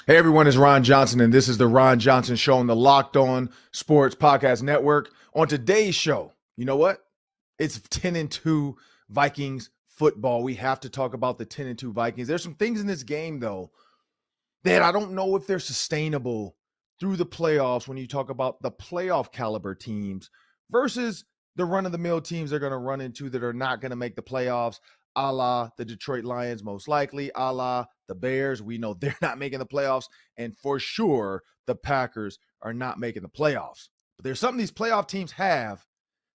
Hey everyone, it's Ron Johnson, and this is the Ron Johnson Show on the Locked On Sports Podcast Network. On today's show, you know what? It's 10-2 Vikings football. We have to talk about the 10-2 Vikings. There's some things in this game, though, that I don't know if they're sustainable through the playoffs when you talk about the playoff caliber teams versus the run-of-the-mill teams they're going to run into that are not going to make the playoffs, a la the Detroit Lions, most likely, a la the Bears. We know they're not making the playoffs, and for sure, the Packers are not making the playoffs. But there's something these playoff teams have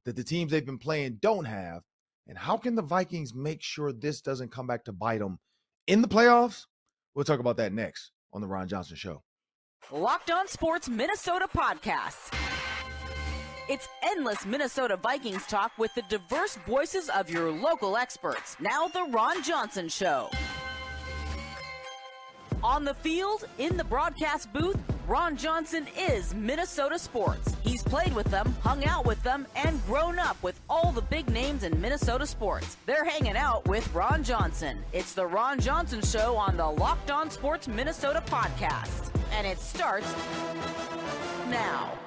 that the teams they've been playing don't have, and how can the Vikings make sure this doesn't come back to bite them in the playoffs? We'll talk about that next on the Ron Johnson Show. Locked On Sports Minnesota Podcasts. It's endless Minnesota Vikings talk with the diverse voices of your local experts. Now the Ron Johnson Show. On the field, in the broadcast booth, Ron Johnson is Minnesota sports. He's played with them, hung out with them, and grown up with all the big names in Minnesota sports. They're hanging out with Ron Johnson. It's the Ron Johnson Show on the Locked On Sports Minnesota Podcast. And it starts now.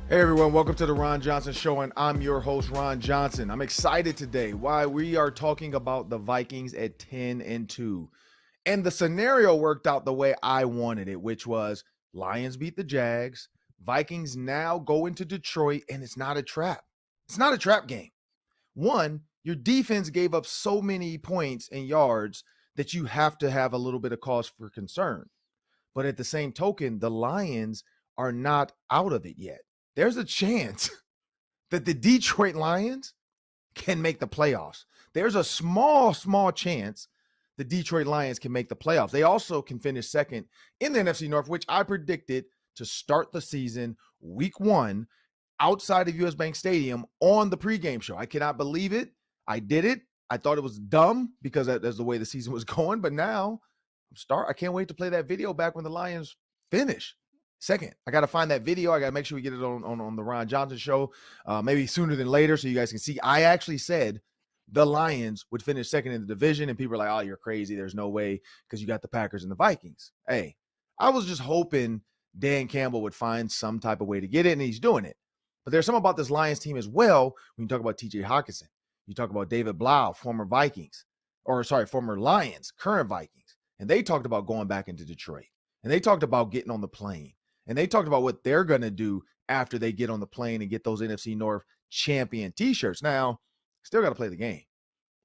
Hey everyone, welcome to the Ron Johnson Show, and I'm your host, Ron Johnson. I'm excited today. Why? We are talking about the Vikings at 10-2. And the scenario worked out the way I wanted it, which was Lions beat the Jags, Vikings now go into Detroit, and it's not a trap. It's not a trap game. One, your defense gave up so many points and yards that you have to have a little bit of cause for concern. But at the same token, the Lions are not out of it yet. There's a chance that the Detroit Lions can make the playoffs. There's a small chance the Detroit Lions can make the playoffs. They also can finish second in the NFC North, which I predicted to start the season week 1 outside of US Bank Stadium on the pregame show. I cannot believe it. I did it. I thought it was dumb because that's the way the season was going. But now I can't wait to play that video back when the Lions finish second. I got to find that video. I got to make sure we get it on the Ron Johnson Show, maybe sooner than later so you guys can see. I actually said the Lions would finish second in the division, and people are like, oh, you're crazy. There's no way because you got the Packers and the Vikings. Hey, I was just hoping Dan Campbell would find some type of way to get it, and he's doing it. But there's something about this Lions team as well when you talk about TJ Hawkinson. You talk about David Blau, former Lions, current Vikings. And they talked about going back into Detroit. And they talked about getting on the plane. And they talked about what they're going to do after they get on the plane and get those NFC North champion t-shirts. Now, still got to play the game.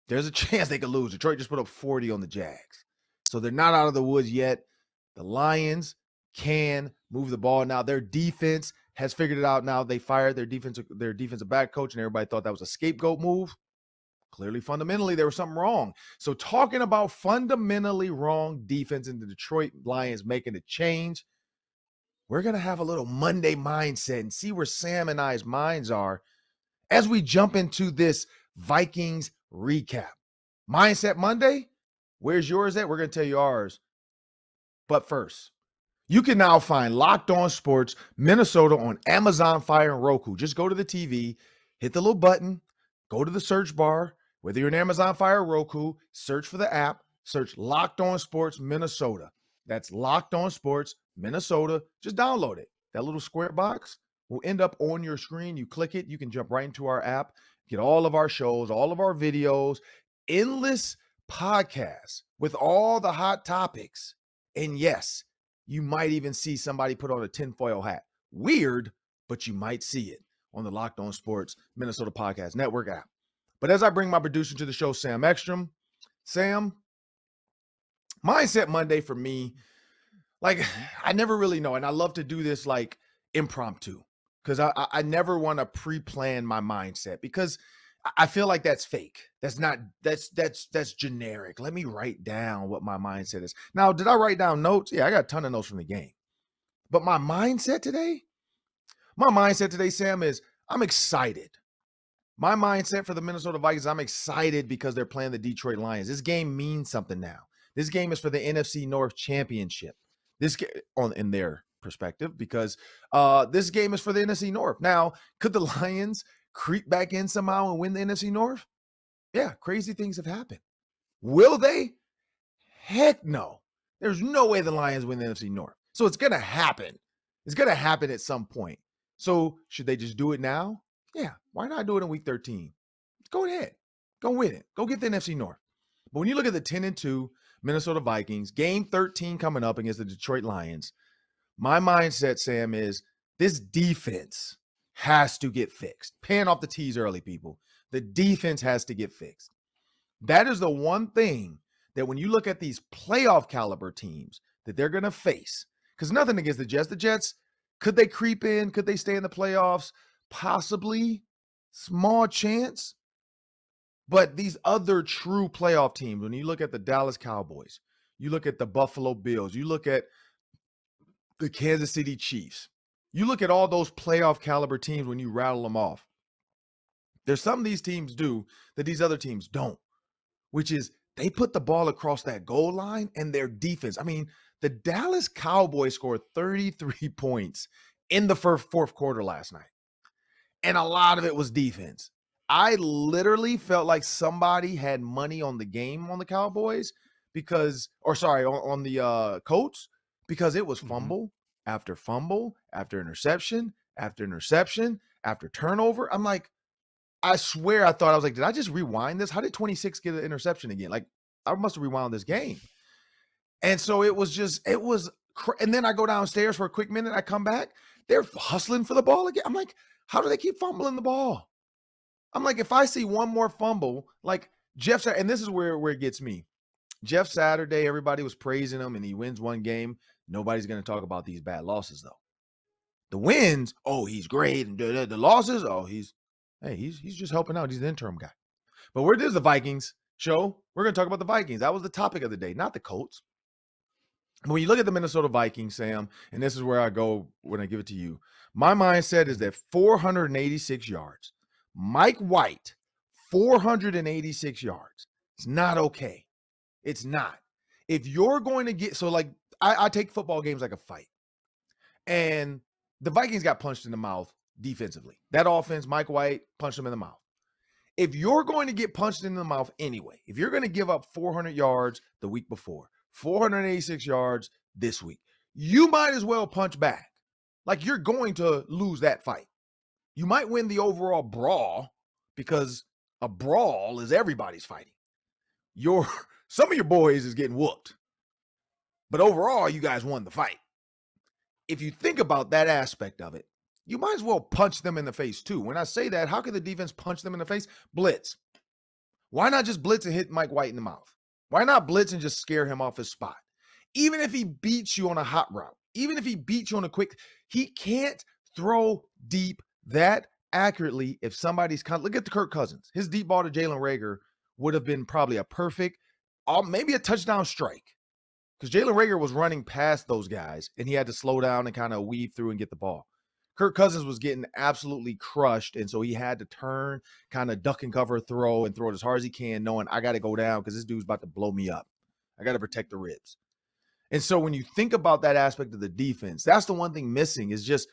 There's a chance they could lose. Detroit just put up 40 on the Jags. So they're not out of the woods yet. The Lions can move the ball. Now, their defense has figured it out now. They fired their defensive back coach, and everybody thought that was a scapegoat move. Clearly, fundamentally, there was something wrong. So talking about fundamentally wrong defense in the Detroit Lions making a change, we're going to have a little Monday mindset and see where Sam and I's minds are as we jump into this Vikings recap. Mindset Monday, where's yours at? We're going to tell you ours. But first, you can now find Locked On Sports Minnesota on Amazon Fire and Roku. Just go to the TV, hit the little button, go to the search bar. Whether you're in Amazon Fire or Roku, search for the app, search Locked On Sports Minnesota. That's Locked On Sports Minnesota. Just download it. That little square box will end up on your screen. You click it, you can jump right into our app, get all of our shows, all of our videos, endless podcasts with all the hot topics. And yes, you might even see somebody put on a tinfoil hat. Weird, but you might see it on the Locked On Sports Minnesota Podcast Network app. But as I bring my producer to the show, Sam Ekstrom, Sam, Mindset Monday for me, like, I never really know. And I love to do this like impromptu because I never want to pre-plan my mindset because I feel like that's fake. That's generic. Let me write down what my mindset is. Now, did I write down notes? Yeah, I got a ton of notes from the game. But my mindset today, Sam, is I'm excited. My mindset for the Minnesota Vikings, I'm excited because they're playing the Detroit Lions. This game means something now. This game is for the NFC North Championship. In their perspective, because this game is for the NFC North. Now, could the Lions creep back in somehow and win the NFC North? Yeah, crazy things have happened. Will they? Heck no. There's no way the Lions win the NFC North. So it's going to happen. It's going to happen at some point. So should they just do it now? Yeah. Why not do it in week 13? Go ahead. Go win it. Go get the NFC North. But when you look at the 10-2 Minnesota Vikings, game 13 coming up against the Detroit Lions, my mindset, Sam, is this defense has to get fixed. Paying off the T's early, people. The defense has to get fixed. That is the one thing that when you look at these playoff caliber teams that they're going to face, because nothing against the Jets. The Jets, could they creep in? Could they stay in the playoffs? Possibly. Small chance. But these other true playoff teams, when you look at the Dallas Cowboys, you look at the Buffalo Bills, you look at the Kansas City Chiefs, you look at all those playoff caliber teams when you rattle them off. There's something these teams do that these other teams don't, which is they put the ball across that goal line and their defense. I mean, the Dallas Cowboys scored 33 points in the fourth quarter last night. And a lot of it was defense. I literally felt like somebody had money on the game on the Cowboys on the Colts, because it was fumble after interception after interception after turnover. I'm like, I swear I was like, did I just rewind this? How did 26 get an interception again? Like, I must have rewound this game. And so and then I go downstairs for a quick minute. I come back. They're hustling for the ball again. I'm like, how do they keep fumbling the ball? I'm like, if I see one more fumble, like Jeff, and this is where it gets me. Jeff Saturday, everybody was praising him, and he wins one game. Nobody's going to talk about these bad losses, though. The wins, oh, he's great. And the losses, oh, he's just helping out. He's the interim guy. But where is the Vikings show? We're going to talk about the Vikings. That was the topic of the day, not the Colts. When you look at the Minnesota Vikings, Sam, and this is where I go when I give it to you, my mindset is that 486 yards. Mike White, 486 yards. It's not okay. It's not. If you're going to get, so like, I take football games like a fight. And the Vikings got punched in the mouth defensively. That offense, Mike White punched them in the mouth. If you're going to get punched in the mouth anyway, if you're going to give up 400 yards the week before, 486 yards this week, you might as well punch back. Like, you're going to lose that fight. You might win the overall brawl, because a brawl is everybody's fighting. Some of your boys is getting whooped. But overall, you guys won the fight. If you think about that aspect of it, you might as well punch them in the face too. When I say that, how can the defense punch them in the face? Blitz. Why not just blitz and hit Mike White in the mouth? Why not blitz and just scare him off his spot? Even if he beats you on a hot route, even if he beats you on a quick, he can't throw deep that accurately if somebody's look at the Kirk Cousins. His deep ball to Jalen Reagor would have been probably a perfect, maybe a touchdown strike, because Jalen Reagor was running past those guys and he had to slow down and kind of weave through and get the ball. Kirk Cousins was getting absolutely crushed, and so he had to turn, kind of duck and cover, throw it as hard as he can, knowing I got to go down because this dude's about to blow me up. I got to protect the ribs. And so when you think about that aspect of the defense, that's the one thing missing, is just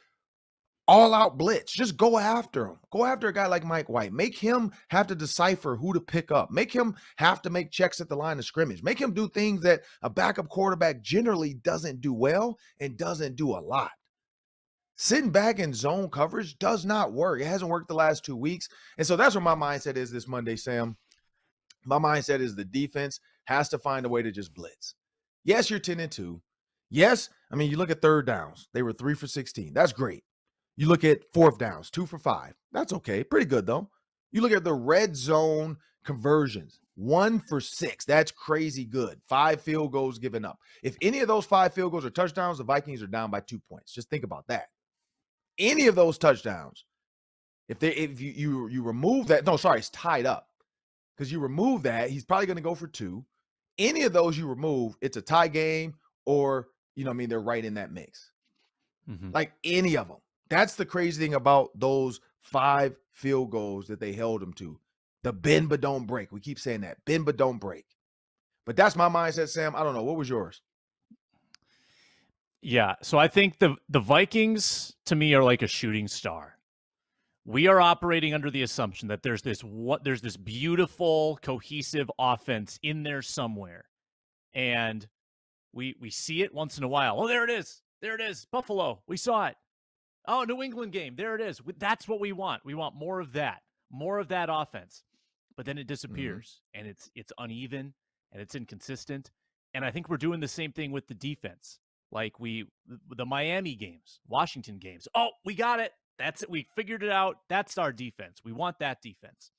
all-out blitz. Just go after him. Go after a guy like Mike White. Make him have to decipher who to pick up. Make him have to make checks at the line of scrimmage. Make him do things that a backup quarterback generally doesn't do well and doesn't do a lot. Sitting back in zone coverage does not work. It hasn't worked the last 2 weeks. And so that's where my mindset is this Monday, Sam. My mindset is the defense has to find a way to just blitz. Yes, you're 10-2. Yes, I mean, you look at third downs. They were 3 for 16. That's great. You look at fourth downs, 2 for 5. That's okay. Pretty good, though. You look at the red zone conversions, 1 for 6. That's crazy good. 5 field goals given up. If any of those 5 field goals are touchdowns, the Vikings are down by 2 points. Just think about that. Any of those touchdowns, if you remove that, it's tied up. Because you remove that, he's probably going to go for 2. Any of those you remove, it's a tie game, or, they're right in that mix. Like any of them. That's the crazy thing about those 5 field goals that they held him to. The bend but don't break. We keep saying that. Bend but don't break. But that's my mindset, Sam. I don't know. What was yours? Yeah, so I think the Vikings, to me, are like a shooting star. We are operating under the assumption that there's this beautiful, cohesive offense in there somewhere. And we see it once in a while. Oh, there it is. There it is. Buffalo. We saw it. Oh, New England game. There it is. That's what we want. We want more of that offense. But then it disappears, and it's uneven, and it's inconsistent. And I think we're doing the same thing with the defense. Like the Miami games, Washington games. Oh, we got it. That's it. We figured it out. That's our defense. We want that defense.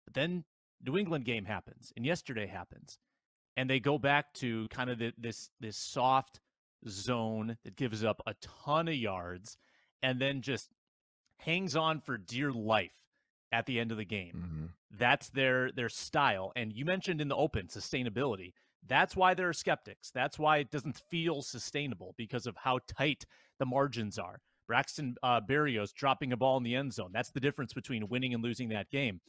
But then New England game happens, and yesterday happens. And they go back to kind of this soft zone that gives up a ton of yards and then just hangs on for dear life at the end of the game. That's their style. And you mentioned in the open sustainability. That's why there are skeptics. That's why it doesn't feel sustainable, because of how tight the margins are. Braxton Berrios dropping a ball in the end zone. That's the difference between winning and losing that game.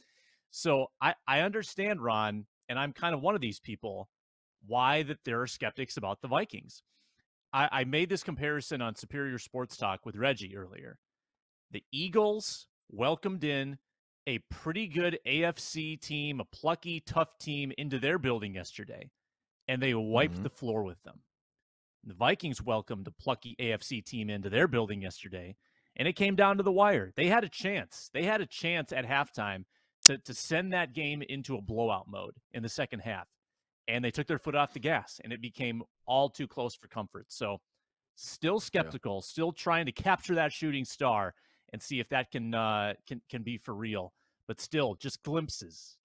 So I understand, Ron, and I'm kind of one of these people, why that there are skeptics about the Vikings. I made this comparison on Superior Sports Talk with Reggie earlier. The Eagles welcomed in a pretty good AFC team, a plucky, tough team into their building yesterday, and they wiped the floor with them. The Vikings welcomed a plucky AFC team into their building yesterday, and it came down to the wire. They had a chance. They had a chance at halftime to send that game into a blowout mode in the second half. And they took their foot off the gas, and it became all too close for comfort. So still skeptical, still trying to capture that shooting star and see if that can be for real. But still, just glimpses,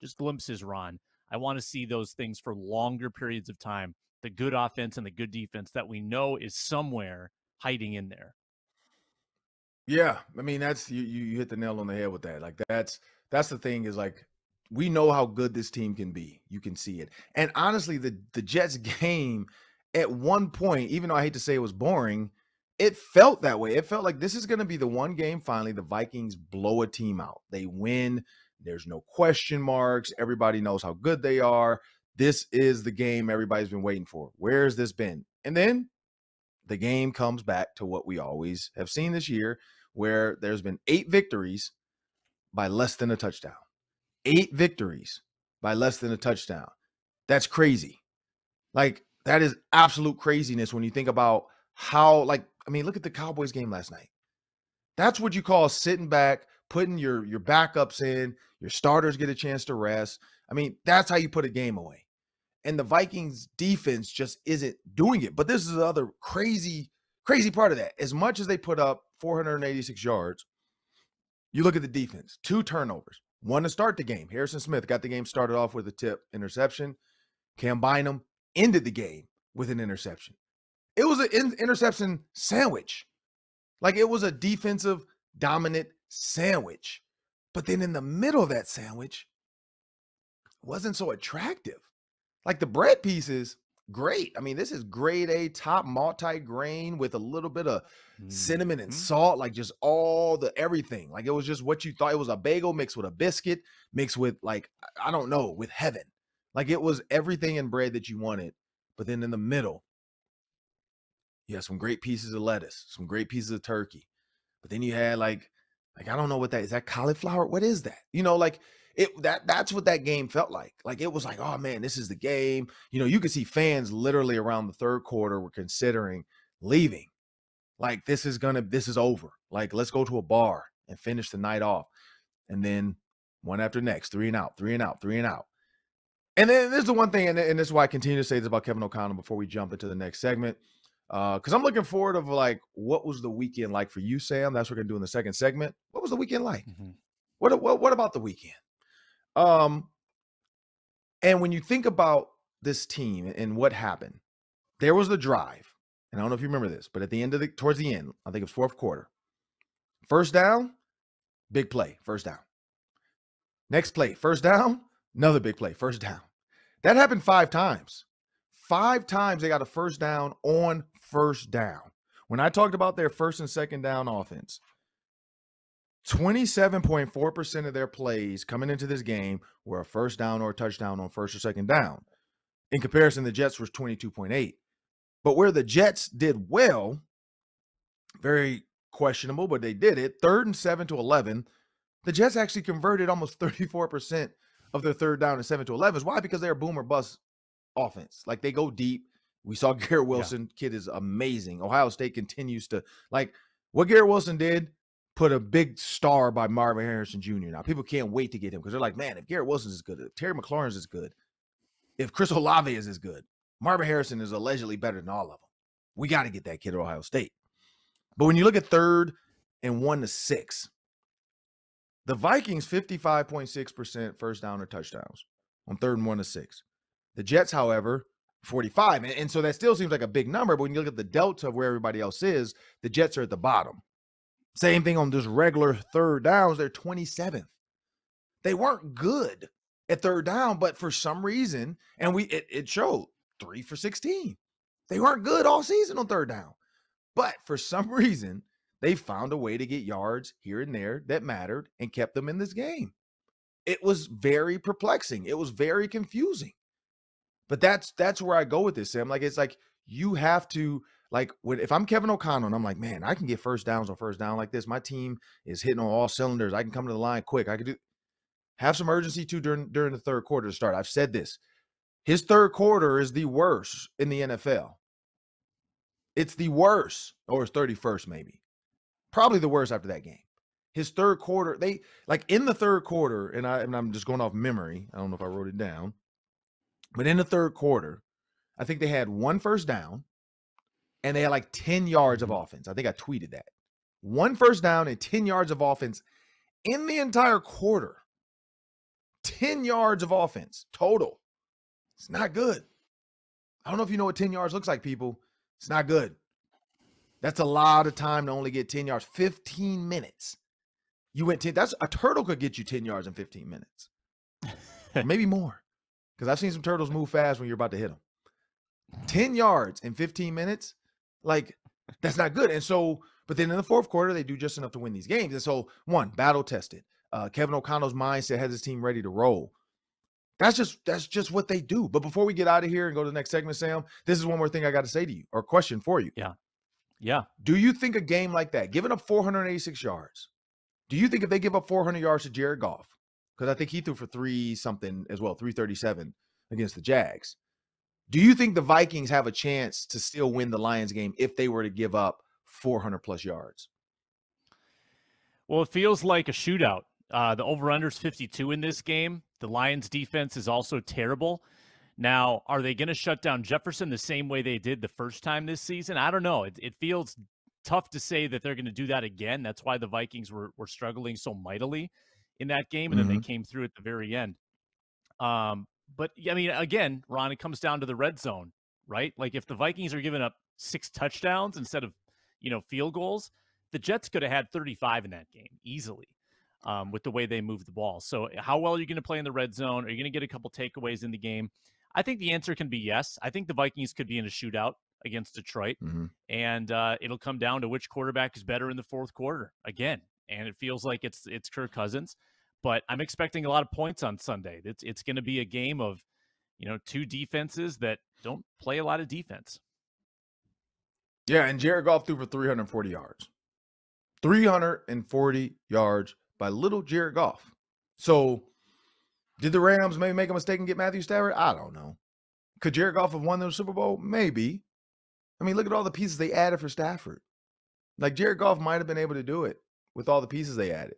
Ron. I want to see those things for longer periods of time. The good offense and the good defense that we know is somewhere hiding in there. Yeah, I mean, that's you hit the nail on the head with that. Like that's the thing, is like, we know how good this team can be. You can see it. And honestly, the Jets game at one point, even though I hate to say it was boring, it felt that way. It felt like this is going to be the one game finally the Vikings blow a team out. They win. There's no question marks. Everybody knows how good they are. This is the game everybody's been waiting for. Where has this been? And then the game comes back to what we always have seen this year, where there's been 8 victories by less than a touchdown. 8 victories by less than a touchdown. That's crazy. Like, that is absolute craziness when you think about how, like, I mean, look at the Cowboys game last night. That's what you call sitting back, putting your backups in, your starters get a chance to rest. I mean, that's how you put a game away. And the Vikings defense just isn't doing it. But this is the other crazy part of that. As much as they put up 486 yards, you look at the defense, 2 turnovers. One to start the game. Harrison Smith got the game started off with a tip interception. Cam Bynum ended the game with an interception. It was an interception sandwich. Like, it was a defensive dominant sandwich. But then in the middle of that sandwich, wasn't so attractive. Like, the bread pieces, great. I mean, this is grade A, top multi-grain with a little bit of cinnamon and salt, like just all the everything. Like, it was just what you thought. It was a bagel mixed with a biscuit, mixed with, like, I don't know, with heaven. Like, it was everything in bread that you wanted. But then in the middle, you had some great pieces of lettuce, some great pieces of turkey. But then you had like I don't know what that is. That cauliflower? What is that? You know, like that's what that game felt like. Like, it was like, oh man, this is the game. You know, you could see fans literally around the third quarter were considering leaving. Like, this is over. Like, let's go to a bar and finish the night off. And then one after next, 3 and out, 3 and out, 3 and out. And then there's the one thing, and this is why I continue to say this about Kevin O'Connell before we jump into the next segment. Because I'm looking forward to, like, what was the weekend like for you, Sam? That's what we're going to do in the second segment. What was the weekend like? What about the weekend? And when you think about this team and what happened, there was the drive. And I don't know if you remember this, but at the end towards the end, I think it was fourth quarter. First down, big play, first down. Next play, first down, another big play, first down. That happened 5 times. 5 times they got a first down on first down. When I talked about their first and second down offense, 27.4% of their plays coming into this game were a first down or a touchdown on first or second down. In comparison, the Jets was 22.8. But where the Jets did well, very questionable, but they did it, 3rd and 7 to 11, the Jets actually converted almost 34% of their third down and 7 to 11s. Why? Because they're boom or bust offense. Like, they go deep. We saw Garrett Wilson. Kid is amazing. Ohio State continues to, like, what Garrett Wilson did, put a big star by Marvin Harrison Jr. Now, people can't wait to get him because they're like, man, if Garrett Wilson is good, if Terry McLaurin is good, if Chris Olave is as good, Marvin Harrison is allegedly better than all of them. We got to get that kid at Ohio State. But when you look at 3rd and 1-6, the Vikings 55.6% first down or touchdowns on 3rd and 1-6. The Jets, however, 45. And so that still seems like a big number, but when you look at the delta of where everybody else is, the Jets are at the bottom. Same thing on just regular 3rd downs, they're 27th. They weren't good at 3rd down, but for some reason, and it showed 3 for 16. They weren't good all season on 3rd down. But for some reason, they found a way to get yards here and there that mattered and kept them in this game. It was very perplexing. It was very confusing. But that's where I go with this, Sam. Like, it's like you have to, like, if I'm Kevin O'Connell and I'm like, man, I can get first downs on first down like this. My team is hitting on all cylinders. I can come to the line quick. I could have some urgency too during the 3rd quarter to start. I've said this. His 3rd quarter is the worst in the NFL. It's the worst, or his 31st maybe. Probably the worst after that game. His 3rd quarter, they, like, in the 3rd quarter, and I'm just going off memory. I don't know if I wrote it down. But in the 3rd quarter, I think they had 1 first down, and they had like 10 yards of offense. I think I tweeted that. 1 first down and 10 yards of offense in the entire quarter. 10 yards of offense total. It's not good. I don't know if you know what 10 yards looks like, people. It's not good. That's a lot of time to only get 10 yards. 15 minutes. You went 10. That's a turtle could get you 10 yards in 15 minutes. Maybe more. Because I've seen some turtles move fast when you're about to hit them. 10 yards in 15 minutes, like, that's not good. And so, but then in the 4th quarter, they do just enough to win these games. And so, one, battle tested. Kevin O'Connell's mindset has his team ready to roll. That's just what they do. But before we get out of here and go to the next segment, Sam, this is one more thing I got to say to you, or question for you. Yeah. Do you think a game like that, giving up 486 yards, do you think if they give up 400 yards to Jared Goff, because I think he threw for 3-something as well, 337 against the Jags, do you think the Vikings have a chance to still win the Lions game if they were to give up 400-plus yards? Well, it feels like a shootout. The over-under is 52 in this game. The Lions' defense is also terrible. Now, are they going to shut down Jefferson the same way they did the first time this season? I don't know. It feels tough to say that they're going to do that again. That's why the Vikings were struggling so mightily in that game, and then they came through at the very end. But, I mean, again, Ron, it comes down to the red zone, right? Like, if the Vikings are giving up 6 touchdowns instead of, field goals, the Jets could have had 35 in that game easily. With the way they move the ball. So how well are you going to play in the red zone? Are you going to get a couple takeaways in the game? I think the answer can be yes. I think the Vikings could be in a shootout against Detroit, and it'll come down to which quarterback is better in the 4th quarter again. And it feels like it's Kirk Cousins, but I'm expecting a lot of points on Sunday. It's going to be a game of, 2 defenses that don't play a lot of defense. Yeah, and Jared Goff threw for 340 yards. 340 yards by little Jared Goff. So, did the Rams maybe make a mistake and get Matthew Stafford? I don't know. Could Jared Goff have won the Super Bowl? Maybe. I mean, look at all the pieces they added for Stafford. Like, Jared Goff might have been able to do it with all the pieces they added.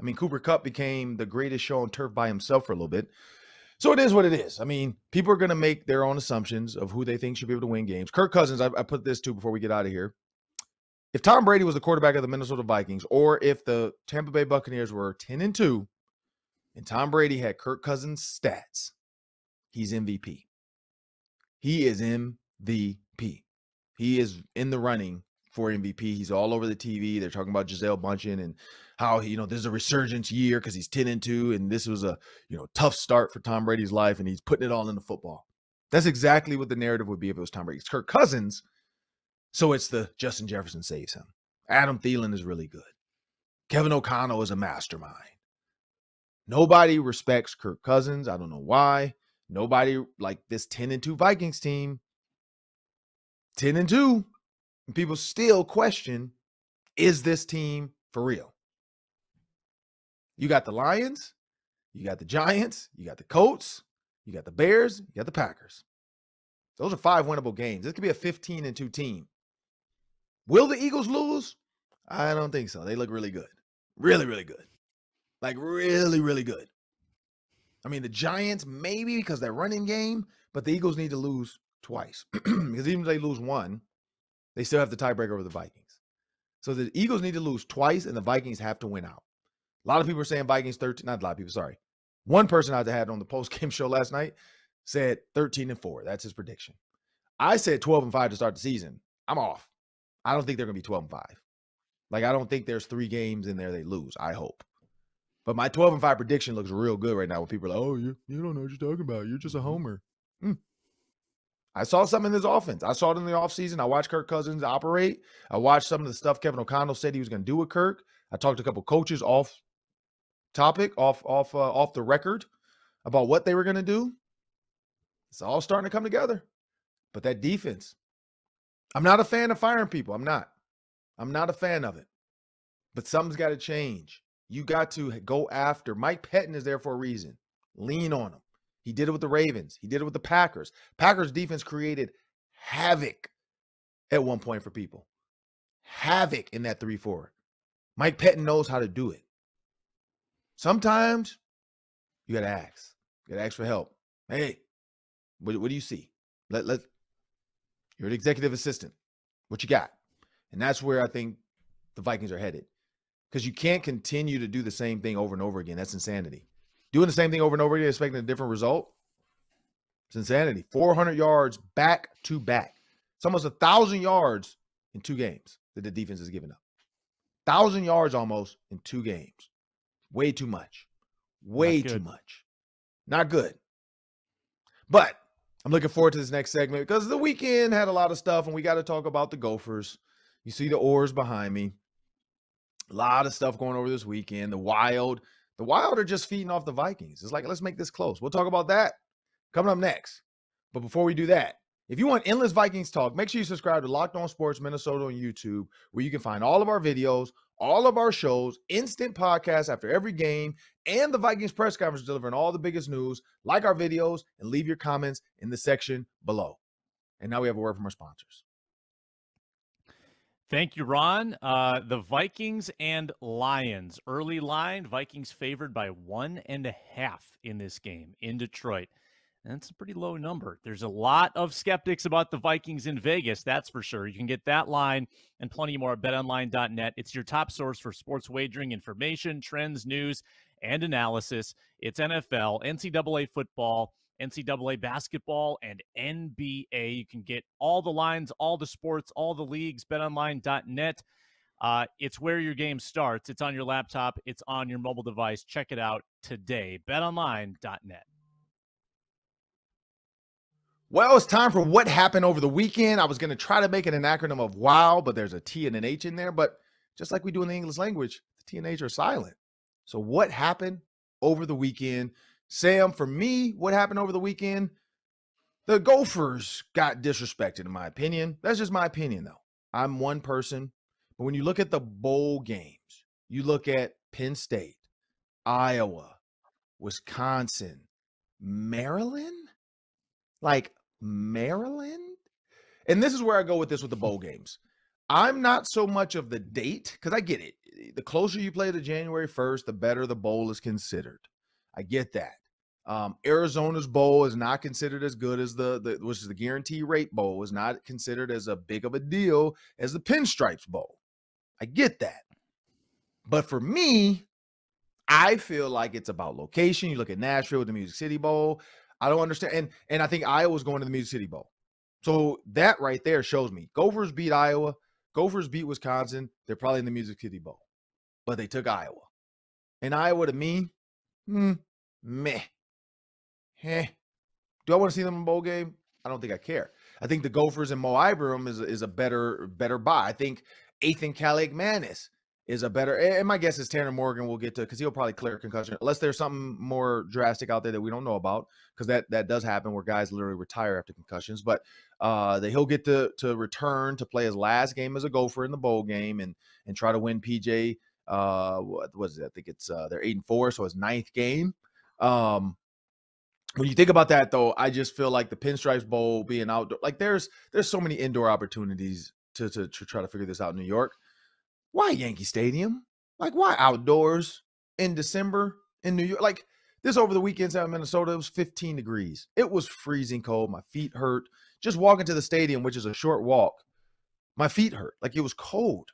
I mean, Cooper Kupp became the greatest show on turf by himself for a little bit. So, it is what it is. I mean, people are going to make their own assumptions of who they think should be able to win games. Kirk Cousins, I put this too before we get out of here. If Tom Brady was the quarterback of the Minnesota Vikings, or if the Tampa Bay Buccaneers were 10-2, and Tom Brady had Kirk Cousins' stats, he's MVP. He is MVP. He is in the running for MVP. He's all over the TV. They're talking about Gisele Bündchen and how, this is a resurgence year because he's 10-2, and this was a, tough start for Tom Brady's life, and he's putting it all into football. That's exactly what the narrative would be if it was Tom Brady. It's Kirk Cousins. So it's the Justin Jefferson saves him. Adam Thielen is really good. Kevin O'Connell is a mastermind. Nobody respects Kirk Cousins. I don't know why. Nobody like this 10-2 Vikings team. 10-2. And people still question, is this team for real? You got the Lions. You got the Giants. You got the Colts. You got the Bears. You got the Packers. Those are 5 winnable games. This could be a 15-2 team. Will the Eagles lose? I don't think so. They look really good. Really, really good. Like, really, really good. I mean, the Giants, maybe because they're running game, but the Eagles need to lose twice. Because even if they lose one, they still have the tiebreaker over the Vikings. So the Eagles need to lose twice, and the Vikings have to win out. A lot of people are saying Vikings 13. Not a lot of people, sorry. One person I had on the post-game show last night said 13-4. That's his prediction. I said 12-5 to start the season. I'm off. I don't think they're going to be 12-5. Like, I don't think there's 3 games in there they lose. I hope. But my 12-5 prediction looks real good right now when people are like, oh, you don't know what you're talking about. You're just a homer. I saw something in this offense. I saw it in the offseason. I watched Kirk Cousins operate. I watched some of the stuff Kevin O'Connell said he was going to do with Kirk. I talked to a couple coaches off topic, off the record about what they were going to do. It's all starting to come together. But that defense, I'm not a fan of firing people. I'm not a fan of it. But something's got to change. You got to go after. Mike Pettin is there for a reason. Lean on him. He did it with the Ravens. He did it with the Packers. Packers defense created havoc at one point for people. Havoc in that 3-4. Mike Pettin knows how to do it. Sometimes you got to ask. You got to ask for help. Hey, what do you see? You're an executive assistant. What you got? And that's where I think the Vikings are headed. Because you can't continue to do the same thing over and over again. That's insanity. Doing the same thing over and over again, expecting a different result, it's insanity. 400 yards back to back. It's almost 1,000 yards in 2 games that the defense has given up. 1,000 yards almost in 2 games. Way too much. Way too much. Not good. But I'm looking forward to this next segment because the weekend had a lot of stuff, and we got to talk about the Gophers. You see the oars behind me. A lot of stuff going over this weekend. The Wild are just feeding off the Vikings. It's like, let's make this close. We'll talk about that coming up next. But before we do that, if you want endless Vikings talk, make sure you subscribe to Locked On Sports Minnesota on YouTube, where you can find all of our videos, all of our shows, instant podcasts after every game, and the Vikings press conference delivering all the biggest news. Like our videos and leave your comments in the section below. And now we have a word from our sponsors. Thank you, Ron. The Vikings and Lions. Early line, Vikings favored by 1.5 in this game in Detroit. And that's a pretty low number. There's a lot of skeptics about the Vikings in Vegas, that's for sure. You can get that line and plenty more at betonline.net. It's your top source for sports wagering information, trends, news, and analysis. It's NFL, NCAA football, NCAA basketball, and NBA. You can get all the lines, all the sports, all the leagues, betonline.net. It's where your game starts. It's on your laptop. It's on your mobile device. Check it out today. betonline.net. Well, it's time for what happened over the weekend. I was going to try to make it an acronym of WOW, but there's a T and an H in there. But just like we do in the English language, the T and H are silent. So what happened over the weekend? Sam, for me, what happened over the weekend? The Gophers got disrespected, in my opinion. That's just my opinion, though. I'm one person. But when you look at the bowl games, you look at Penn State, Iowa, Wisconsin, Maryland? Like Maryland? And this is where I go with this with the bowl games. I'm not so much of the date, because I get it. The closer you play to January 1st, the better the bowl is considered. I get that. Arizona's bowl is not considered as good as which is the guarantee rate bowl, is not considered as a big of a deal as the Pinstripes bowl. I get that. But for me, I feel like it's about location. You look at Nashville with the Music City Bowl. I don't understand. And I think Iowa's going to the Music City Bowl. So that right there shows me Gophers beat Iowa. Gophers beat Wisconsin. They're probably in the Music City Bowl. But they took Iowa. And Iowa, to me, meh. Do I want to see them in a bowl game? I don't think I care. I think the Gophers and Mo Ibrahim is a better buy. I think Ethan Kaliakmanis is a better, and my guess is Tanner Morgan will get to, because he'll probably clear concussion, unless there's something more drastic out there that we don't know about, because that does happen where guys literally retire after concussions. But he'll get to return to play his last game as a Gopher in the bowl game and try to win PJ. What was it? I think it's they're 8-4, so his 9th game. when you think about that, though, I just feel like the Pinstripes Bowl being outdoor, like there's so many indoor opportunities to try to figure this out in New York. Why Yankee Stadium? Like, why outdoors in December in New York? Like, this over the weekends out in Minnesota, it was 15 degrees. It was freezing cold. My feet hurt. Just walking to the stadium, which is a short walk, my feet hurt. Like, it was cold.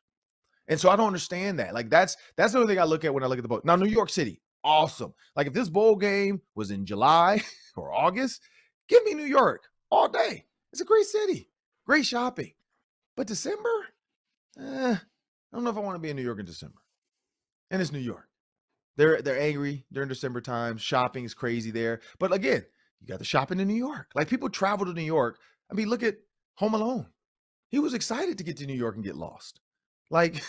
And so I don't understand that. Like, that's the only thing I look at when I look at the bowl. Now, New York City, awesome. Like, if this bowl game was in July or August, give me New York all day. It's a great city, great shopping. But December, I don't know if I want to be in New York in December. And it's New York. They're angry during December time. Shopping is crazy there. But again, you got the shopping in New York. Like, people travel to New York. I mean, look at Home Alone. He was excited to get to New York and get lost. Like,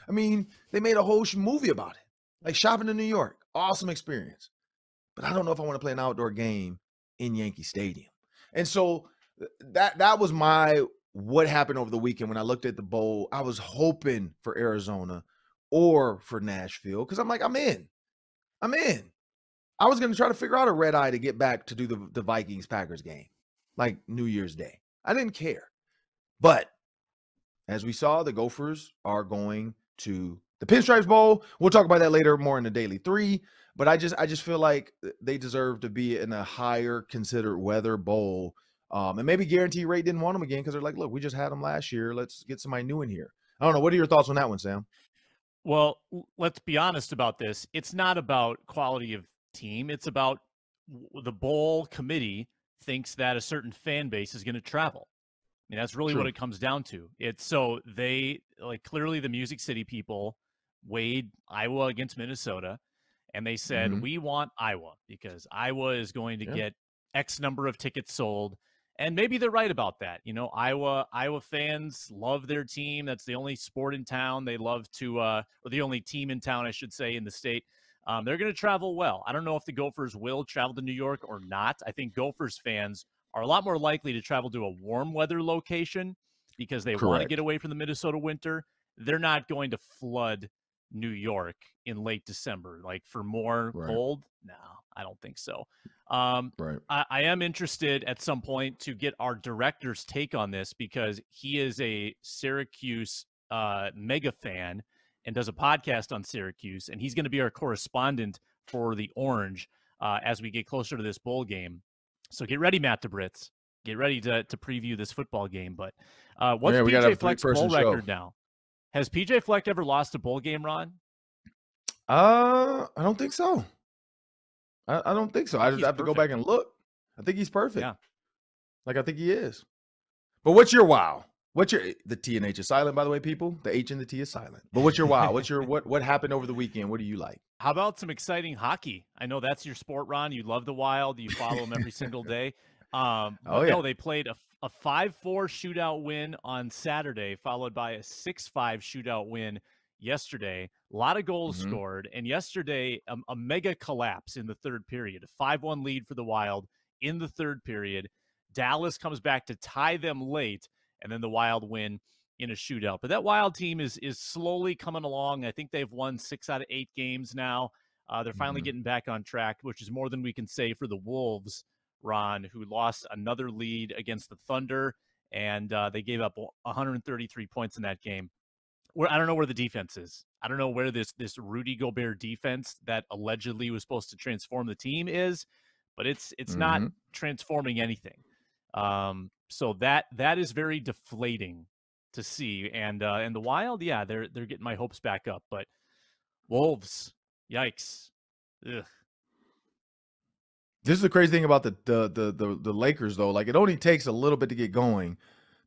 I mean, they made a whole movie about it. Like, shopping in New York, awesome experience. But I don't know if I want to play an outdoor game in Yankee Stadium. And so that was my what happened over the weekend when I looked at the bowl. I was hoping for Arizona or for Nashville because I'm like, I'm in. I was going to try to figure out a red eye to get back to do the Vikings-Packers game, like New Year's Day. I didn't care. But as we saw, the Gophers are going to the Pinstripes Bowl. We'll talk about that later more in the Daily 3. But I just feel like they deserve to be in a higher considered weather bowl. And maybe Guarantee Rate didn't want them again because they're like, look, we just had them last year. Let's get somebody new in here. I don't know. What are your thoughts on that one, Sam? Well, let's be honest about this. It's not about quality of team. It's about the bowl committee thinks that a certain fan base is going to travel. I mean, that's really what it comes down to. It's so they like clearly the Music City people weighed Iowa against Minnesota, and they said, we want Iowa because Iowa is going to get X number of tickets sold. And maybe they're right about that. You know, Iowa fans love their team. That's the only sport in town they love to, or the only team in town, I should say, in the state. They're going to travel well. I don't know if the Gophers will travel to New York or not. I think Gophers fans are a lot more likely to travel to a warm weather location because they want to get away from the Minnesota winter. They're not going to flood New York in late December, like for more cold. No, I don't think so. I am interested at some point to get our director's take on this because he is a Syracuse mega fan and does a podcast on Syracuse, and he's going to be our correspondent for the Orange as we get closer to this bowl game. So get ready, Matt DeBritz. Get ready to preview this football game. But what's PJ Fleck's bowl record now? Has PJ Fleck ever lost a bowl game, Ron? I don't think so. I don't think so. I just have to go back and look. I think he's perfect. Yeah. Like, I think he is. But what's your wow? The T and H is silent, by the way, people. The H and the T is silent. But what's your wow? What happened over the weekend? What do you like? How about some exciting hockey? I know that's your sport, Ron. You love the Wild. You follow them every single day. No, they played a 5-4 shootout win on Saturday, followed by a 6-5 shootout win yesterday. A lot of goals scored. And yesterday, a mega collapse in the third period. A 5-1 lead for the Wild in the third period. Dallas comes back to tie them late, and then the Wild win in a shootout. But that Wild team is slowly coming along. I think they've won 6 out of 8 games now. They're finally getting back on track, which is more than we can say for the Wolves, Ron, who lost another lead against the Thunder, and they gave up 133 points in that game. I don't know where the defense is. I don't know where this Rudy Gobert defense that allegedly was supposed to transform the team is, but it's not transforming anything. So that is very deflating to see. And the Wild, yeah, they're getting my hopes back up. But Wolves, yikes. Ugh. This is the crazy thing about the Lakers, though. Like, it only takes a little bit to get going.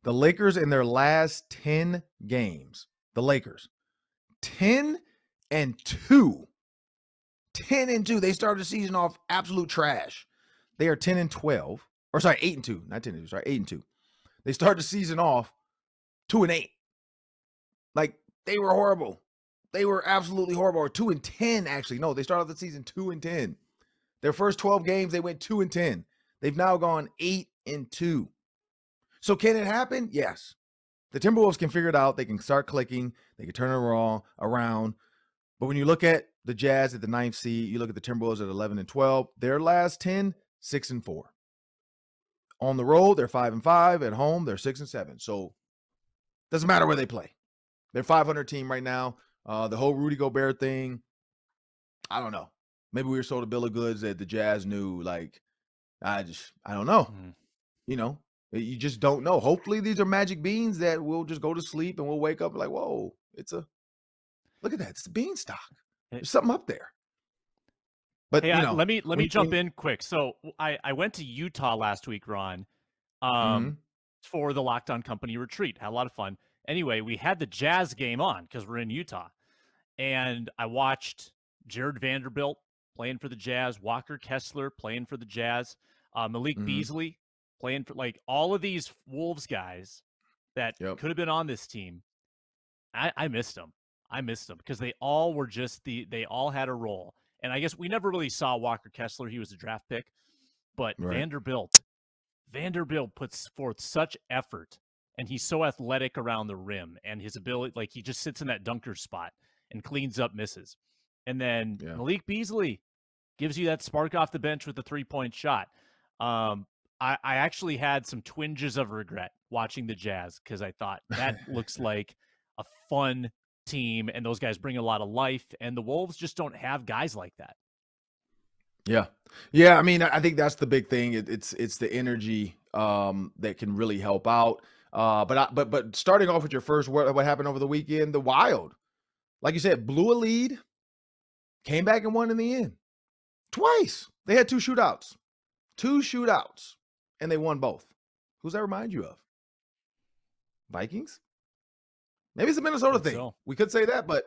The Lakers in their last 10 games, the Lakers, 10-2. 10-2. They started the season off absolute trash. They are 10-12. Or sorry, 8-2. Not 10-2. Sorry, 8-2. They started the season off 2-8. Like, they were horrible. They were absolutely horrible. Or 2-10, actually. No, they started the season 2-10. Their first 12 games, they went 2-10. They've now gone 8-2. So can it happen? Yes. The Timberwolves can figure it out. They can start clicking. They can turn it around. But when you look at the Jazz at the 9th seed, you look at the Timberwolves at 11-12. Their last 10, 6-4. On the road, they're 5-5. At home, they're 6-7. So doesn't matter where they play. They're 500 team right now. The whole Rudy Gobert thing, I don't know. Maybe we were sold a bill of goods that the Jazz knew. Like, I don't know. You know, you just don't know. Hopefully these are magic beans that we'll just go to sleep and we'll wake up like, whoa, look at that. It's a beanstalk. There's something up there. But hey, let me jump in quick. So I went to Utah last week, Ron, for the Locked On Company retreat. Had a lot of fun. Anyway, we had the Jazz game on because we're in Utah. And I watched Jared Vanderbilt playing for the Jazz, Walker Kessler playing for the Jazz, Malik Beasley playing for, like, all of these Wolves guys that could have been on this team. I missed them. I missed them because they all were just they all had a role. And I guess we never really saw Walker Kessler. He was a draft pick. But Vanderbilt puts forth such effort, and he's so athletic around the rim, and his ability, like, he just sits in that dunker spot and cleans up misses. And then Malik Beasley gives you that spark off the bench with a 3-point shot. I actually had some twinges of regret watching the Jazz because I thought that looks like a fun team, and those guys bring a lot of life, and the Wolves just don't have guys like that. Yeah. I mean, I think that's the big thing. It's the energy that can really help out. But starting off with your first, what happened over the weekend? The Wild, like you said, blew a lead, came back and won in the end twice. They had two shootouts, and they won both. Who's that remind you of? Vikings? Maybe it's a Minnesota thing. So. We could say that, but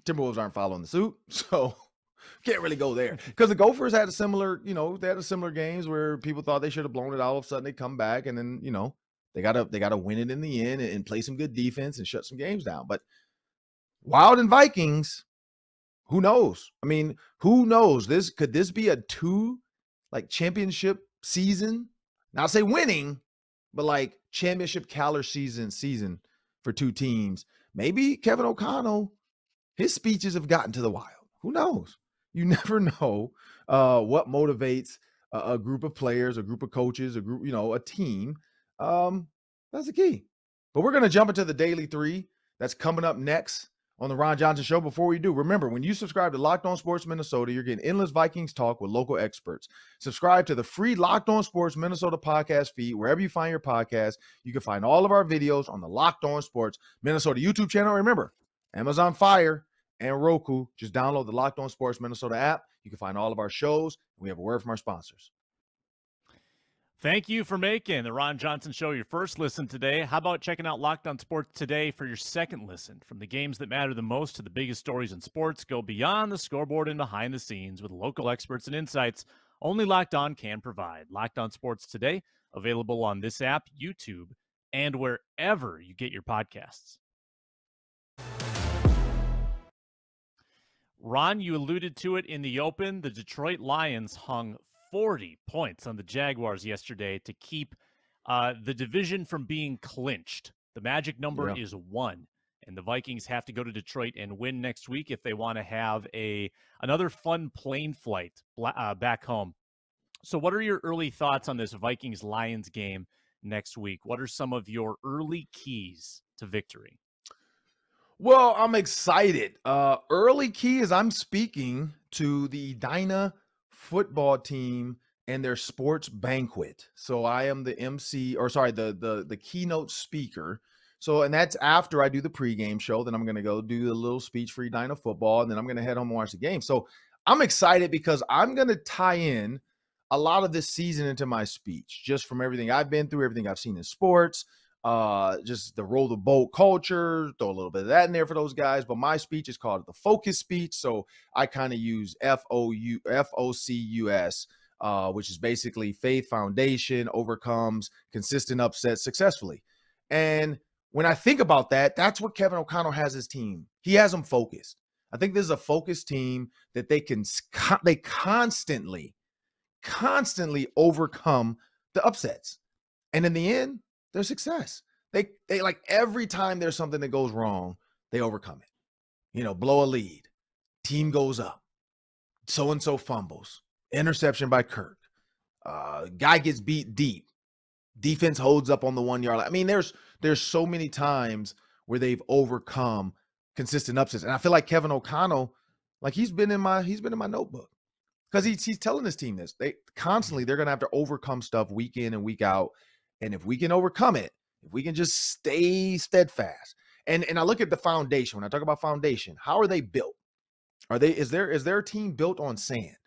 Timberwolves aren't following the suit, so can't really go there. Because the Gophers had similar games where people thought they should have blown it out. All of a sudden they come back, and then, they gotta win it in the end and play some good defense and shut some games down. But Wild and Vikings, who knows? I mean, who knows? Could this be a championship season? Not say winning, but like championship caliber season for two teams. Maybe Kevin O'Connell, his speeches have gotten to the Wild. Who knows? You never know what motivates a group of players, a group of coaches, a group, a team. That's the key. But we're going to jump into the Daily 3 that's coming up next on the Ron Johnson Show. Before we do, remember, when you subscribe to Locked On Sports Minnesota, you're getting endless Vikings talk with local experts. Subscribe to the free Locked On Sports Minnesota podcast feed wherever you find your podcast. You can find all of our videos on the Locked On Sports Minnesota YouTube channel. Remember, Amazon Fire and Roku. Just download the Locked On Sports Minnesota app. You can find all of our shows. We have a word from our sponsors. Thank you for making the Ron Johnson Show your first listen today. How about checking out Locked On Sports Today for your second listen? From the games that matter the most to the biggest stories in sports, go beyond the scoreboard and behind the scenes with local experts and insights only Locked On can provide. Locked On Sports Today, available on this app, YouTube, and wherever you get your podcasts. Ron, you alluded to it in the open. The Detroit Lions hung 40 points on the Jaguars yesterday to keep the division from being clinched. The magic number is 1, and the Vikings have to go to Detroit and win next week if they want to have another fun plane flight back home. So what are your early thoughts on this Vikings-Lions game next week? What are some of your early keys to victory? Well, I'm excited. Early key is I'm speaking to the Edina football team and their sports banquet. So I am the MC, or sorry, the keynote speaker. So, and that's after I do the pregame show. Then I'm going to go do a little speech for Edina football, and then I'm going to head home and watch the game. So I'm excited because I'm going to tie in a lot of this season into my speech, just from everything I've been through, everything I've seen in sports. Just the roll the boat culture, throw a little bit of that in there for those guys. But my speech is called the focus speech. So I kind of use FOCUS, which is basically faith foundation overcomes consistent upsets successfully. And when I think about that, that's what Kevin O'Connell has his team. He has them focused. I think this is a focused team that they constantly overcome the upsets. And in the end, their success. They like every time there's something that goes wrong, they overcome it. Blow a lead, team goes up, so-and-so fumbles, interception by Kirk, Guy gets beat deep. Defense holds up on the 1 yard line. I mean, there's so many times where they've overcome consistent upsets. And I feel like Kevin O'Connell, like he's been in my notebook. Because he's telling his team this. They're going to have to overcome stuff week in and week out. And if we can overcome it, if we can just stay steadfast. And I look at the foundation. When I talk about foundation, how are they built? Is their team built on sand?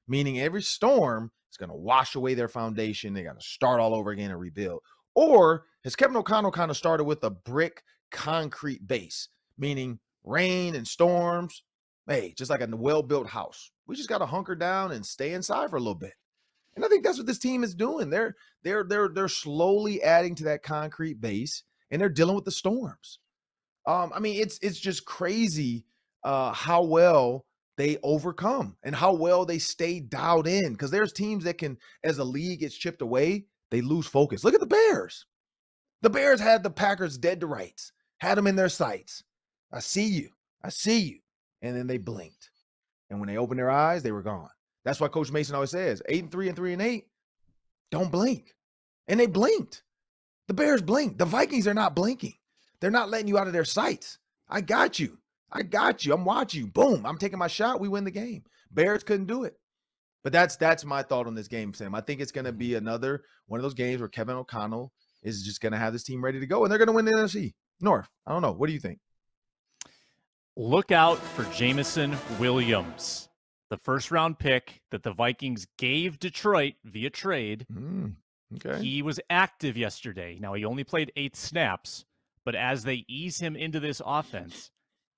Meaning every storm is going to wash away their foundation. They got to start all over again and rebuild. Or has Kevin O'Connell kind of started with a brick concrete base, meaning rain and storms? Hey, just like a well-built house. We just got to hunker down and stay inside for a little bit. And I think that's what this team is doing. They're slowly adding to that concrete base, and they're dealing with the storms. I mean, it's just crazy how well they overcome and how well they stay dialed in. Because there's teams that can, as a league gets chipped away, they lose focus. Look at the Bears. The Bears had the Packers dead to rights, had them in their sights. I see you. And then they blinked. And when they opened their eyes, they were gone. That's why Coach Mason always says 8-3 and 3-8, don't blink. And they blinked. The Bears blinked. The Vikings are not blinking. They're not letting you out of their sights. I got you. I'm watching you. Boom. I'm taking my shot. We win the game. Bears couldn't do it. But that's my thought on this game, Sam. I think it's going to be another one of those games where Kevin O'Connell is just going to have this team ready to go, and they're going to win the NFC North. I don't know. What do you think? Look out for Jameson Williams, the first-round pick that the Vikings gave Detroit via trade. Okay. He was active yesterday. Now, he only played 8 snaps, but as they ease him into this offense,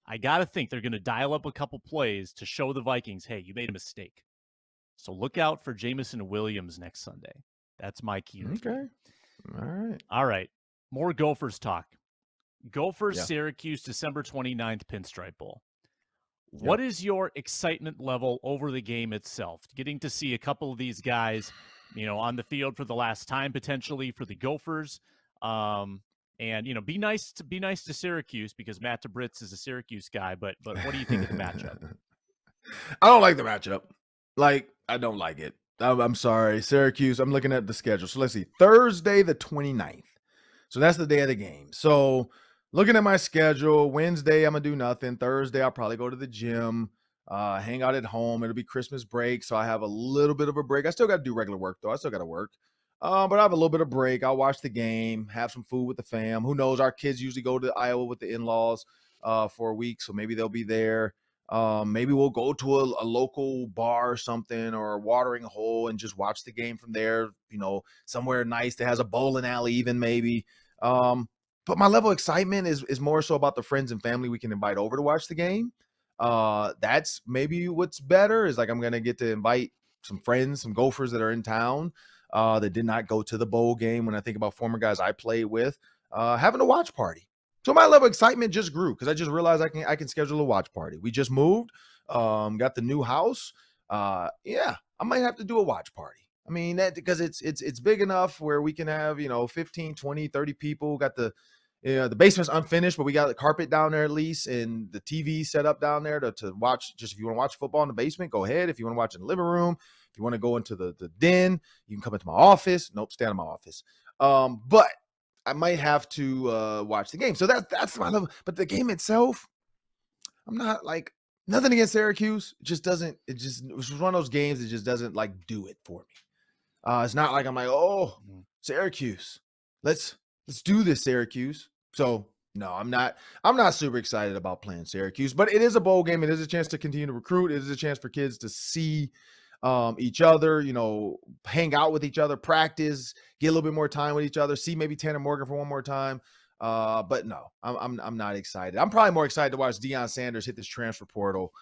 I got to think they're going to dial up a couple plays to show the Vikings, hey, you made a mistake. So look out for Jameson Williams next Sunday. That's my key. Okay. All right. More Gophers talk. Gophers, Syracuse, December 29th, Pinstripe Bowl. What is your excitement level over the game itself? Getting to see a couple of these guys, on the field for the last time, potentially for the Gophers. And, be nice to Syracuse because Matt DeBritz is a Syracuse guy. But what do you think of the matchup? I don't like the matchup. I don't like it. I'm sorry. Syracuse, I'm looking at the schedule. So let's see. Thursday, the 29th. So that's the day of the game. So looking at my schedule, Wednesday, I'm going to do nothing. Thursday, I'll probably go to the gym, hang out at home. It'll be Christmas break, so I have a little bit of a break. I still got to do regular work, though. I still got to work. But I have a little bit of break. I'll watch the game, have some food with the fam. Who knows? Our kids usually go to Iowa with the in-laws for a week, so maybe they'll be there. Maybe we'll go to a local bar or something or a watering hole and just watch the game from there, somewhere nice that has a bowling alley even maybe. But my level of excitement is more so about the friends and family we can invite over to watch the game. That's maybe what's better is I'm going to get to invite some friends, some Gophers that are in town that did not go to the bowl game. When I think about former guys I played with, having a watch party. So my level of excitement just grew because I just realized I can schedule a watch party. We just moved, got the new house. I might have to do a watch party. I mean, that because it's big enough where we can have, 15, 20, 30 people. Got the basement's unfinished, but we got the carpet down there at least and the TV set up down there to watch. Just if you want to watch football in the basement, go ahead. If you want to watch in the living room, if you want to go into the den, you can come into my office. Nope, stay in my office. But I might have to watch the game. So that's my level. But the game itself, I'm not nothing against Syracuse. It was one of those games that just doesn't do it for me. It's not like I'm like, oh, Syracuse, let's do this, Syracuse. So no, I'm not super excited about playing Syracuse, but it is a bowl game. It is a chance to continue to recruit. It is a chance for kids to see each other, hang out with each other, practice, get a little bit more time with each other, see maybe Tanner Morgan for one more time. But no, I'm not excited. I'm probably more excited to watch Deion Sanders hit this transfer portal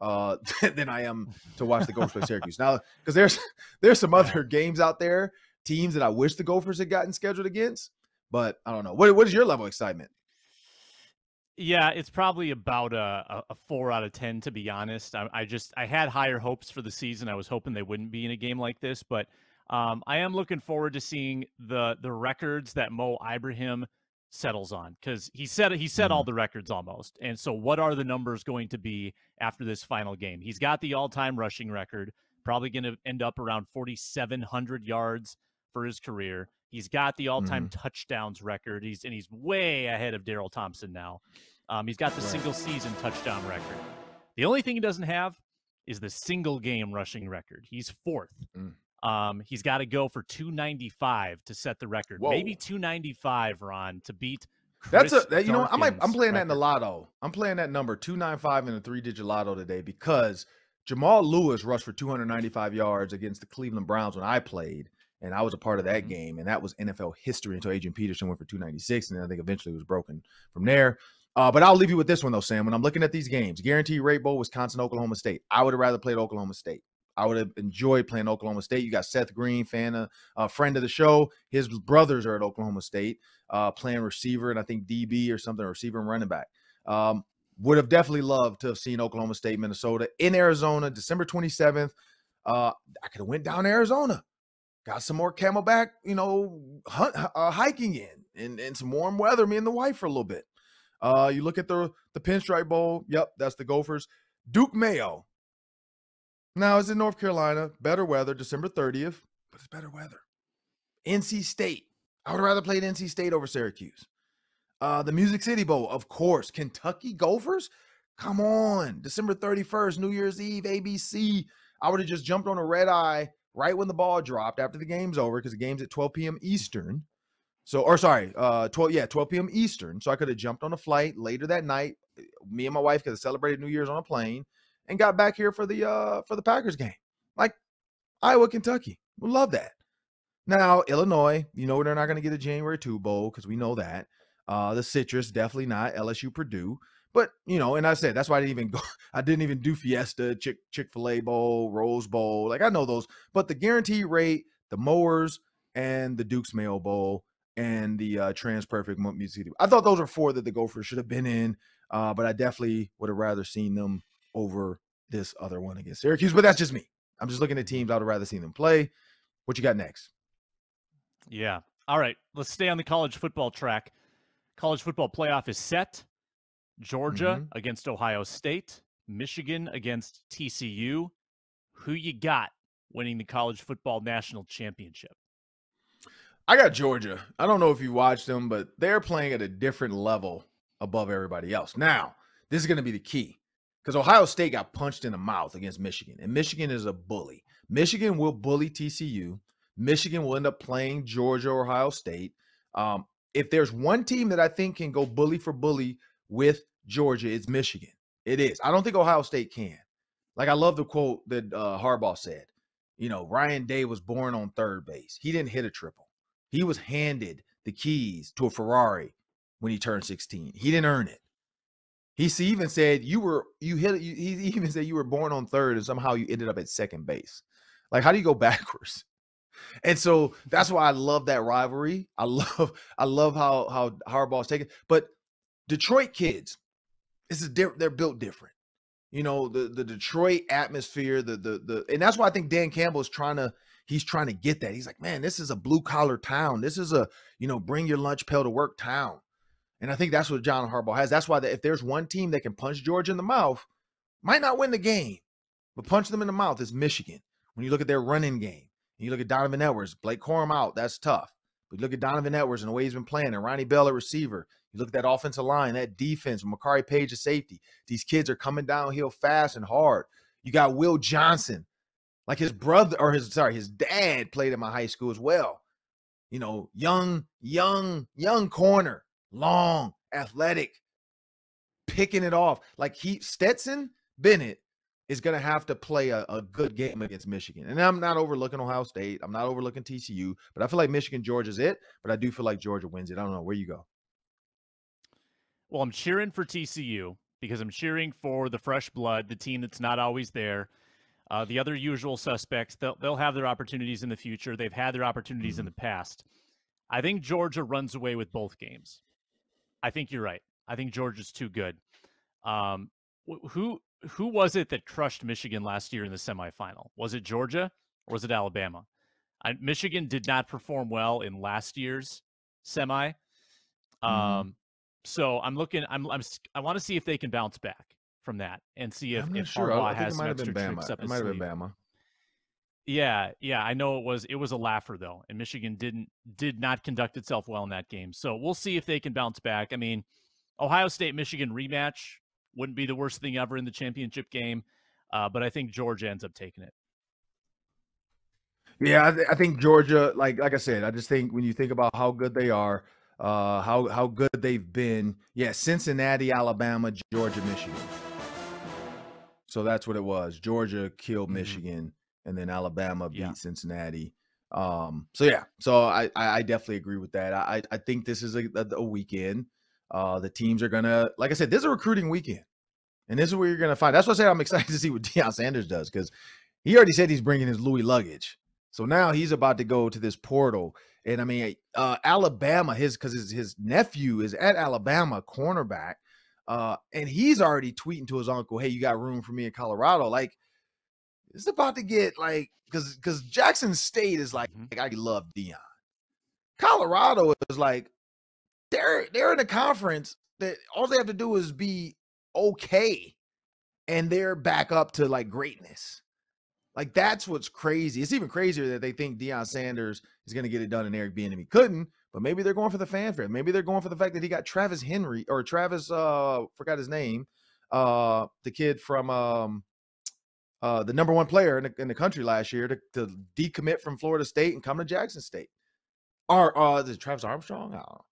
than I am to watch the Gophers play Syracuse. Now, because there's some other games out there, teams that I wish the Gophers had gotten scheduled against, but I don't know. What is your level of excitement? Yeah, it's probably about a 4 out of 10, to be honest. I had higher hopes for the season. I was hoping they wouldn't be in a game like this, but I am looking forward to seeing the records that Mo Ibrahim settles on, because he set all the records almost. And so what are the numbers going to be after this final game? He's got the all-time rushing record, probably going to end up around 4,700 yards for his career. He's got the all-time touchdowns record. He's way ahead of Darrell Thompson now. He's got the single-season touchdown record. The only thing he doesn't have is the single-game rushing record. He's fourth. He's got to go for 295 to set the record. Whoa. Maybe 295, Ron, to beat Chris you know, I'm playing that in the record. lotto. I'm playing that number 295 in a 3-digit lotto today because Jamal Lewis rushed for 295 yards against the Cleveland Browns when I played, and I was a part of that game, and that was NFL history until Adrian Peterson went for 296, and then I think eventually it was broken from there. But I'll leave you with this one, though, Sam. When I'm looking at these games, Guaranteed Rate Bowl, Wisconsin, Oklahoma State. I would have rather played Oklahoma State. I would have enjoyed playing Oklahoma State. You got Seth Green, friend of the show. His brothers are at Oklahoma State playing receiver, and I think DB or something, receiver and running back. Would have definitely loved to have seen Oklahoma State, Minnesota in Arizona, December 27th. I could have went down to Arizona, got some more Camelback, hiking in some warm weather, me and the wife for a little bit. You look at the Pinstripe Bowl. Yep, that's the Gophers. Duke Mayo. Now it's in North Carolina. Better weather, December 30th, but it's better weather. NC State. I would have rather played NC State over Syracuse. The Music City Bowl, of course. Kentucky Gophers? Come on. December 31st, New Year's Eve, ABC. I would have just jumped on a red eye right when the ball dropped after the game's over because the game's at 12 p.m. Eastern. 12 p.m. Eastern. So I could have jumped on a flight later that night. Me and my wife could have celebrated New Year's on a plane and got back here for the Packers game. Like Iowa, Kentucky. We love that. Now, Illinois, they're not going to get a January 2 bowl because we know that. The Citrus, definitely not. LSU, Purdue. But, and I said, that's why I didn't even do Fiesta, Chick-fil-A Bowl, Rose Bowl. Like, I know those. But the Guaranteed Rate, the Mowers, and the Duke's Mayo Bowl, and the Trans-Perfect Music City. I thought those were 4 that the Gophers should have been in. But I definitely would have rather seen them over this other one against Syracuse. But that's just me. I'm just looking at teams I would have rather seen them play. What you got next? Yeah. All right. Let's stay on the college football track. College football playoff is set. Georgia against Ohio State. Michigan against TCU. Who you got winning the college football national championship? I got Georgia. I don't know if you watched them, but they're playing at a different level above everybody else. Now, this is going to be the key because Ohio State got punched in the mouth against Michigan, and Michigan is a bully. Michigan will bully TCU. Michigan will end up playing Georgia or Ohio State. If there's one team that I think can go bully for bully with Georgia, it's Michigan. It is. I don't think Ohio State can. Like, I love the quote that Harbaugh said. Ryan Day was born on third base. He didn't hit a triple. He was handed the keys to a Ferrari when he turned 16. He didn't earn it. He even said he even said you were born on third and somehow you ended up at second base. Like, how do you go backwards? And so that's why I love that rivalry. I love how Harbaugh's taken. But Detroit kids, they're built different. The Detroit atmosphere, and that's why I think Dan Campbell is trying to get that. He's like, man, this is a blue collar town. This is a, bring your lunch pail to work town. And I think that's what John Harbaugh has. That's why if there's one team that can punch Georgia in the mouth, might not win the game, but punch them in the mouth is Michigan. When you look at their running game, and you look at Donovan Edwards, Blake Corum out, that's tough. But you look at Donovan Edwards and the way he's been playing, and Ronnie Bell at receiver. You look at that offensive line, that defense, Makari Page at safety. These kids are coming downhill fast and hard. You got Will Johnson, like his brother, or his dad played at my high school as well. Young corner, long, athletic, picking it off. Like Stetson Bennett is going to have to play a good game against Michigan. And I'm not overlooking Ohio State. I'm not overlooking TCU. But I feel like Michigan, Georgia's it. But I do feel like Georgia wins it. I don't know. Where you go? Well, I'm cheering for TCU because I'm cheering for the fresh blood, the team that's not always there. The other usual suspects, they'll have their opportunities in the future. They've had their opportunities in the past. I think Georgia runs away with both games. I think you're right. I think Georgia's too good. Who was it that crushed Michigan last year in the semifinal? Was it Georgia or was it Alabama? Michigan did not perform well in last year's semi. So I'm looking. I want to see if they can bounce back from that and see if Sure. Harbaugh I think has it some might have extra been tricks Bama. up It his might have sleeve. been Bama. Yeah, I know it was a laugher though, and Michigan did not conduct itself well in that game. So we'll see if they can bounce back. I mean, Ohio State Michigan rematch wouldn't be the worst thing ever in the championship game, but I think Georgia ends up taking it. Yeah, I think Georgia, like I said, I just think when you think about how good they are, how good they've been. Yeah, Cincinnati, Alabama, Georgia, Michigan. So that's what it was. Georgia killed Michigan, and then Alabama beat Cincinnati. So I definitely agree with that. I think this is a weekend. The teams are gonna, like I said, this is a recruiting weekend, and this is where you're gonna find. That's what I say. I'm excited to see what Deion Sanders does, because he already said he's bringing his Louis luggage. So now he's about to go to this portal. And I mean, Alabama, because his nephew is at Alabama, cornerback. And he's already tweeting to his uncle, hey, you got room for me in Colorado. Like, it's about to get like, because Jackson State is like I love Deion. Colorado is like, they're in a conference that all they have to do is be okay, and they're back up to like greatness. Like, that's what's crazy. It's even crazier that they think Deion Sanders is going to get it done and Eric Bieniemy couldn't, but maybe they're going for the fanfare. Maybe they're going for the fact that he got Travis, forgot his name, the kid from the number one player in the country last year to decommit from Florida State and come to Jackson State. Or is it Travis Armstrong? I don't know.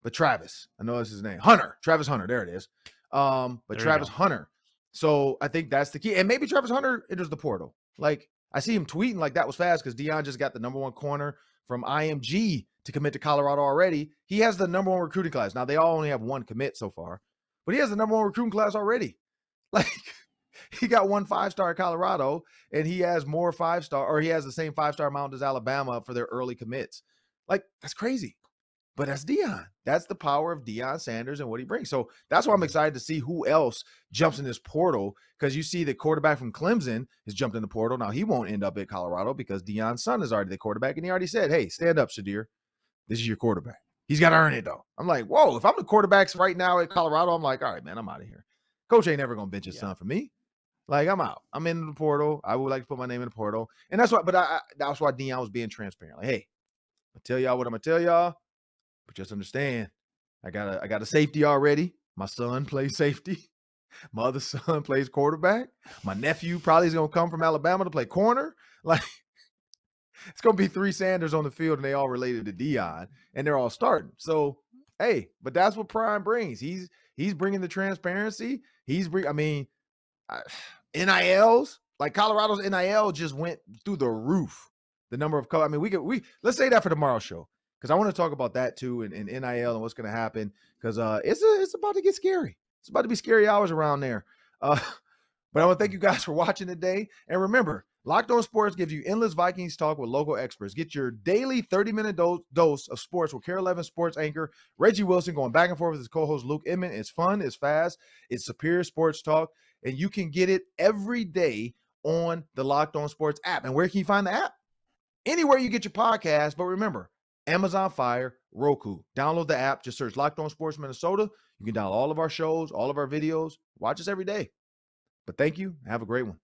But Travis, I know that's his name. Travis Hunter, there it is. But Travis Hunter. So I think that's the key. And maybe Travis Hunter enters the portal. Like, I see him tweeting like that was fast because Deion just got the number one corner from IMG to commit to Colorado already. He has the number one recruiting class. Now, they all only have one commit so far, but he has the number one recruiting class already. Like, he got 1 5-star at Colorado, and he has more 5-star, or he has the same 5-star amount as Alabama for their early commits. Like, that's crazy. But that's Deion. That's the power of Deion Sanders and what he brings. So that's why I'm excited to see who else jumps in this portal, because you see the quarterback from Clemson has jumped in the portal. Now, he won't end up at Colorado because Deion's son is already the quarterback, and he already said, hey, stand up, Shadir. This is your quarterback. He's got to earn it, though. I'm like, whoa, if I'm the quarterbacks right now at Colorado, I'm like, all right, man, I'm out of here. Coach ain't never going to bench his son for me. Like, I'm out. I'm in the portal. I would like to put my name in the portal. And that's why, that's why Deion was being transparent. Like, hey, I'll tell y'all what I'm going to tell y'all. But just understand, I got a safety already. My son plays safety. My other son plays quarterback. My nephew probably is going to come from Alabama to play corner. Like, it's going to be 3 Sanders on the field, and they all related to Deion, and they're all starting. So, hey, but that's what Prime brings. He's bringing the transparency. NILs, like Colorado's NIL just went through the roof. The number of let's say that for tomorrow's show, because I want to talk about that too, and NIL and what's going to happen, because it's about to get scary. It's about to be scary hours around there. But I want to thank you guys for watching today. And remember, Locked On Sports gives you endless Vikings talk with local experts. Get your daily 30-minute dose of sports with KARE 11 sports anchor Reggie Wilson going back and forth with his co-host Luke Inman. It's fun, it's fast, it's superior sports talk, and you can get it every day on the Locked On Sports app. And where can you find the app? Anywhere you get your podcast. But remember, Amazon Fire, Roku. Download the app. Just search Locked On Sports Minnesota. You can download all of our shows, all of our videos. Watch us every day. But thank you. Have a great one.